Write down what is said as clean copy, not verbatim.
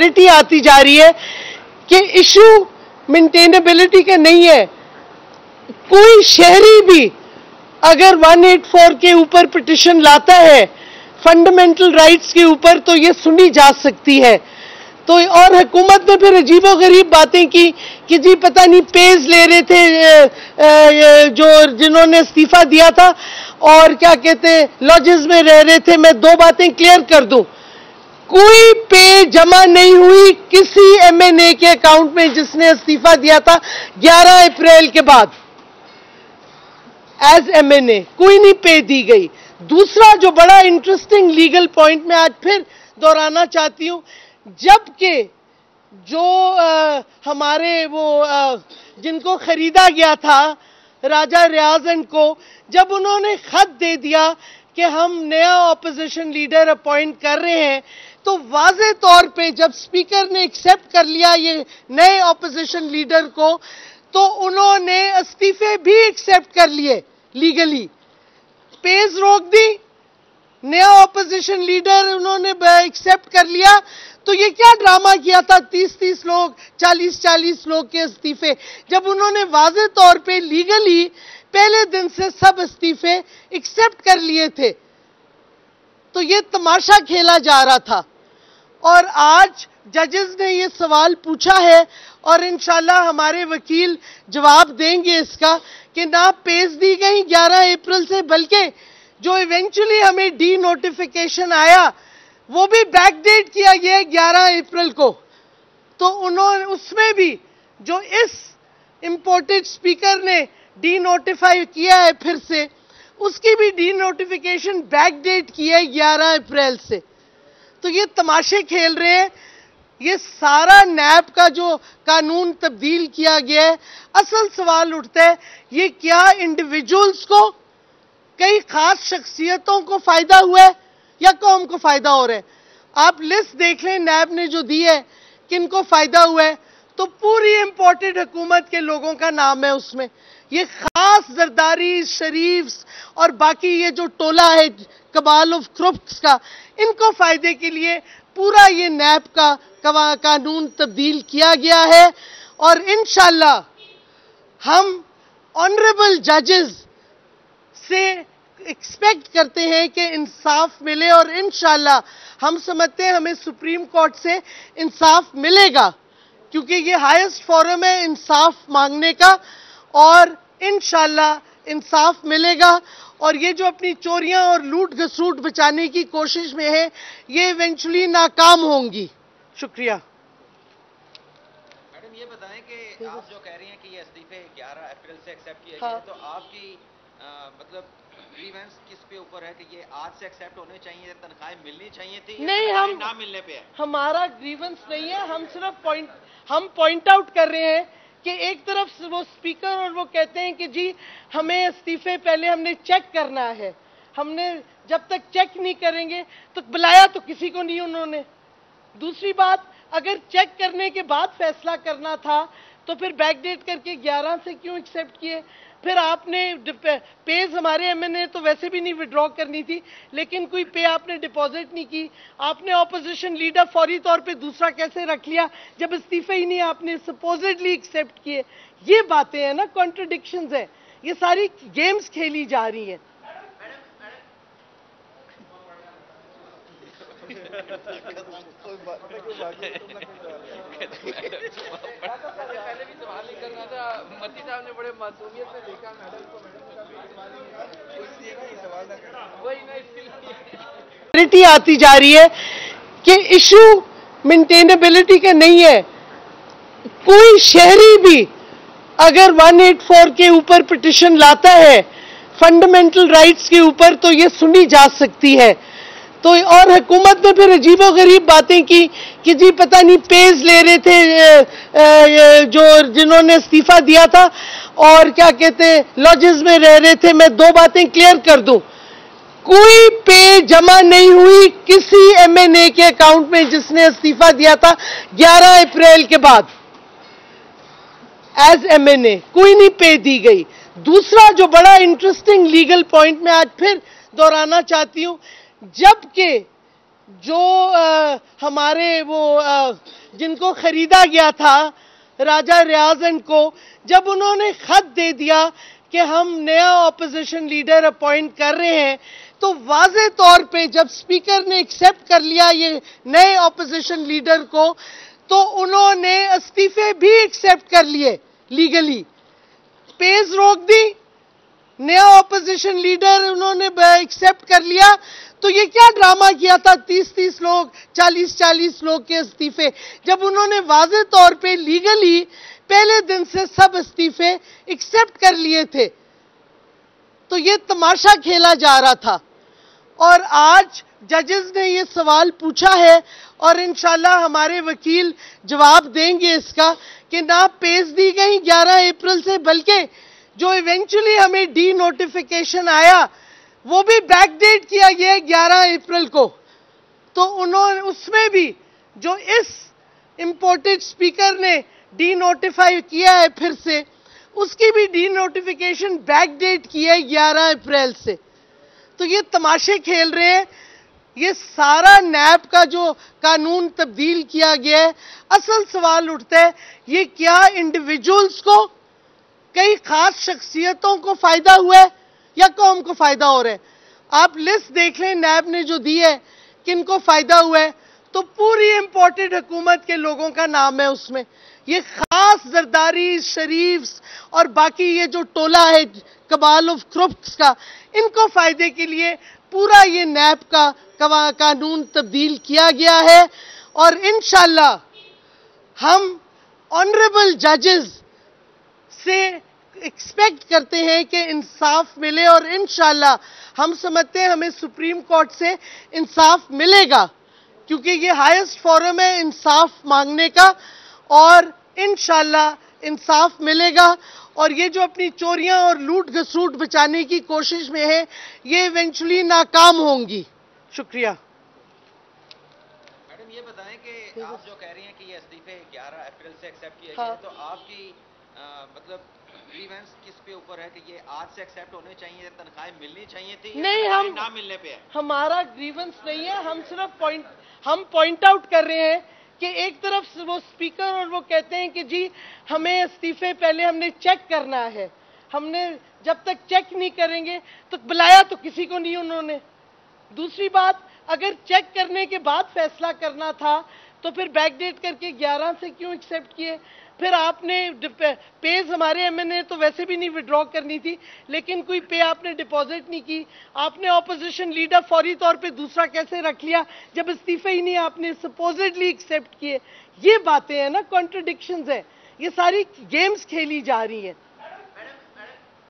आती जा रही है कि इशू मेंटेनेबिलिटी का नहीं है। कोई शहरी भी अगर 184 के ऊपर पिटिशन लाता है फंडामेंटल राइट्स के ऊपर तो ये सुनी जा सकती है। तो और हुकूमत ने फिर अजीबोगरीब बातें की कि जी पता नहीं पेज ले रहे थे जो जिन्होंने इस्तीफा दिया था और क्या कहते लॉजेस में रह रहे थे। मैं दो बातें क्लियर कर दूं, कोई पे जमा नहीं हुई किसी एमएनए के अकाउंट में जिसने इस्तीफा दिया था 11 अप्रैल के बाद एज एमएनए, कोई नहीं पे दी गई। दूसरा जो बड़ा इंटरेस्टिंग लीगल पॉइंट मैं आज फिर दोहराना चाहती हूं, जबकि जो हमारे वो जिनको खरीदा गया था राजा रियाज को, जब उन्होंने खत दे दिया कि हम नया ऑपोजिशन लीडर अपॉइंट कर रहे हैं, तो वाज़े तौर पे जब स्पीकर ने एक्सेप्ट कर लिया ये नए ऑपोजिशन लीडर को, तो उन्होंने इस्तीफे भी एक्सेप्ट कर लिए लीगली, पेज रोक दी, नया ऑपोजिशन लीडर उन्होंने एक्सेप्ट कर लिया। तो ये क्या ड्रामा किया था 30-30 लोग 40-40 लोग के इस्तीफे, जब उन्होंने वाज़े तौर पे लीगली पहले दिन से सब इस्तीफे एक्सेप्ट कर लिए थे। तो ये तमाशा खेला जा रहा था और आज जजेस ने ये सवाल पूछा है और इंशाल्लाह हमारे वकील जवाब देंगे इसका कि ना पेज दी गई 11 अप्रैल से, बल्कि जो इवेंचुअली हमें डी नोटिफिकेशन आया वो भी बैकडेट किया गया 11 अप्रैल को। तो उन्होंने उसमें भी जो इस इंपोर्टेड स्पीकर ने डी नोटिफाई किया है फिर से, उसकी भी डी नोटिफिकेशन बैकडेट की है 11 अप्रैल से। तो ये तमाशे खेल रहे हैं। ये सारा नैब का जो कानून तब्दील किया गया है, असल सवाल उठता है ये क्या इंडिविजुअल्स को, कई खास शख्सियतों को फायदा हुआ है या कौम को फायदा हो रहा है? आप लिस्ट देख लें नैब ने जो दी है किनको फायदा हुआ है, तो पूरी इंपोर्टेड हुकूमत के लोगों का नाम है उसमें। ये खास जरदारी शरीफ्स और बाकी ये जो टोला है कबाल ऑफ क्रुप्स का, इनको फायदे के लिए पूरा ये नैब का कानून तब्दील किया गया है। और इंशाल्लाह हम ऑनरेबल जजेस से एक्सपेक्ट करते हैं कि इंसाफ मिले और इंशाल्लाह हम समझते हैं हमें सुप्रीम कोर्ट से इंसाफ मिलेगा, क्योंकि ये हाईएस्ट फोरम है इंसाफ मांगने का और इंशाल्लाह इंसाफ मिलेगा। और ये जो अपनी चोरियां और लूट घसूट बचाने की कोशिश में है ये इवेंचुअली नाकाम होंगी। शुक्रिया। मैडम ये बताएं कि आप जो कह रही हैं कि ये इस्तीफे 11 अप्रैल से एक्सेप्ट किए गए, तो आपकी मतलब ग्रीवेंस किस पे ऊपर है कि ये आज से एक्सेप्ट होने चाहिए, तनख्वाहें मिलनी चाहिए थी? नहीं, हम ना मिलने पे है। हमारा ग्रीवेंस नहीं है, हम सिर्फ पॉइंट आउट कर रहे हैं कि एक तरफ वो स्पीकर और वो कहते हैं कि जी हमें इस्तीफे पहले हमने चेक करना है, हमने जब तक चेक नहीं करेंगे तो बुलाया तो किसी को नहीं उन्होंने। दूसरी बात, अगर चेक करने के बाद फैसला करना था तो फिर बैकडेट करके 11 से क्यों एक्सेप्ट किए? फिर आपने पेज हमारे एमएनए तो वैसे भी नहीं विड्रॉ करनी थी, लेकिन कोई पे आपने डिपॉजिट नहीं की। आपने ऑपोजिशन लीडर फौरी तौर पे दूसरा कैसे रख लिया जब इस्तीफे ही नहीं आपने सपोजिटली एक्सेप्ट किए? ये बातें हैं ना, कॉन्ट्रडिक्शंस है, ये सारी गेम्स खेली जा रही हैं। मती साहब ने बड़े मासूमियत से देखा मैडम को, मैडम आती जा रही है कि इशू मेंटेनेबिलिटी का नहीं है। कोई शहरी भी अगर 184 के ऊपर पिटिशन लाता है फंडामेंटल राइट्स के ऊपर तो ये सुनी जा सकती है। तो और हुकूमत ने फिर अजीबोगरीब बातें की कि जी पता नहीं पेज ले रहे थे जो जिन्होंने इस्तीफा दिया था और क्या कहते लॉजेस में रह रहे थे। मैं दो बातें क्लियर कर दूं, कोई पे जमा नहीं हुई किसी एमएनए के अकाउंट में जिसने इस्तीफा दिया था 11 अप्रैल के बाद एज एमएनए, कोई नहीं पे दी गई। दूसरा जो बड़ा इंटरेस्टिंग लीगल पॉइंट मैं आज फिर दोहराना चाहती हूं, जबकि جو ہمارے وہ جن کو خریدا گیا تھا راجہ ریاض اینڈ کو، جب انہوں نے خط دے دیا کہ ہم نیا اپوزیشن لیڈر اپوائنٹ کر رہے ہیں، تو واضح طور پہ جب اسپیکر نے ایکسیپٹ کر لیا یہ نئے اپوزیشن لیڈر کو، تو انہوں نے استعفے بھی ایکسیپٹ کر لیے لیگلی، پیز روک دی، نیا اپوزیشن لیڈر انہوں نے ایکسیپٹ کر لیا۔ تو یہ کیا ڈرامہ کیا تھا، 30 لوگ 40 لوگ کے استعفے، جب انہوں نے واضح طور پہ لیگلی پہلے دن سے سب استعفے ایکسیپٹ کر لیے تھے، تو یہ تماشا کھیلا جا رہا تھا۔ اور آج ججز نے یہ سوال پوچھا ہے اور انشاءاللہ ہمارے وکیل جواب دیں گے اس کا، کہ نہ پیز دی گئی 11 اپریل سے، بلکہ جو ایونچولی ہمیں ڈی نوٹیفیکیشن آیا وہ بھی بیک ڈیٹ کیا گیا 11 اپریل کو۔ تو اس میں بھی جو اس امپورٹڈ اسپیکر نے ڈی نوٹیفائی کیا ہے پھر سے، اس کی بھی ڈی نوٹیفیکیشن بیک ڈیٹ کی ہے 11 اپریل سے۔ تو یہ تماشے کھیل رہے ہیں، یہ سارا نیب کا جو قانون تبدیل کیا گیا ہے۔ اصل سوال اٹھتا ہے، یہ کیا انڈیویجولز کو، کئی خاص شخصیتوں کو فائدہ ہوا ہے یا قوم کو فائدہ ہو رہا ہے؟ آپ لسٹ دیکھ لیں نیب نے جو دی ہے کن کو فائدہ ہوا ہے، تو پوری امپورٹڈ حکومت کے لوگوں کا نام ہے اس میں۔ یہ خاص زرداری، شریفز اور باقی یہ جو ٹولہ ہے کبال آف کرپٹس کا، ان کو فائدے کے لیے پورا یہ نیب کا قانون تبدیل کیا گیا ہے۔ اور انشاءاللہ ہم آنریبل ججز سے ایکسپیکٹ کرتے ہیں کہ انصاف ملے، اور انشاءاللہ ہم سمجھتے ہیں ہمیں سپریم کورٹ سے انصاف ملے گا، کیونکہ یہ ہائیسٹ فورم ہے انصاف مانگنے کا، اور انشاءاللہ انصاف ملے گا۔ اور یہ جو اپنی چوریاں اور لوٹ گھسوٹ بچانے کی کوشش میں ہے، یہ ایونچولی ناکام ہوں گی۔ شکریہ۔ میڈم یہ بتائیں کہ آپ جو کہہ رہی ہیں کہ یہ استعفے 11 اپریل سے ایکسیپٹ کیے گئے، تو آپ کی مطلب گریونس کس پہ اوپر ہے کہ یہ آج سے ایکسیپٹ ہونے چاہیے، تنخواہیں ملنی چاہیے تھی، نہیں، نہ ملنے پہ ہے؟ ہمارا گریونس نہیں ہے، ہم صرف پوائنٹ آؤٹ کر رہے ہیں کہ ایک طرف وہ اسپیکر اور وہ کہتے ہیں کہ جی ہمیں استعفے پہلے ہم نے چیک کرنا ہے، ہم نے جب تک چیک نہیں کریں گے تو بلایا تو کسی کو نہیں انہوں نے۔ دوسری بات، اگر چیک کرنے کے بعد فیصلہ کرنا تھا تو پھر بیک ڈیٹ کر کے 11 سے کیوں ایکسیپٹ کیے؟ پھر آپ نے پیز ہمارے ایم این اے تو ویسے بھی نہیں وڈرا کرنی تھی، لیکن کوئی پے آپ نے ڈپازٹ نہیں کی، آپ نے اپوزیشن لیڈر فوری طور پہ دوسرا کیسے رکھ لیا جب استعفے ہی نہیں آپ نے سپوزڈلی ایکسیپٹ کیے؟ یہ باتیں ہیں نا، کانٹرڈکشنز ہیں، یہ ساری گیمز کھیلی جا رہی ہیں۔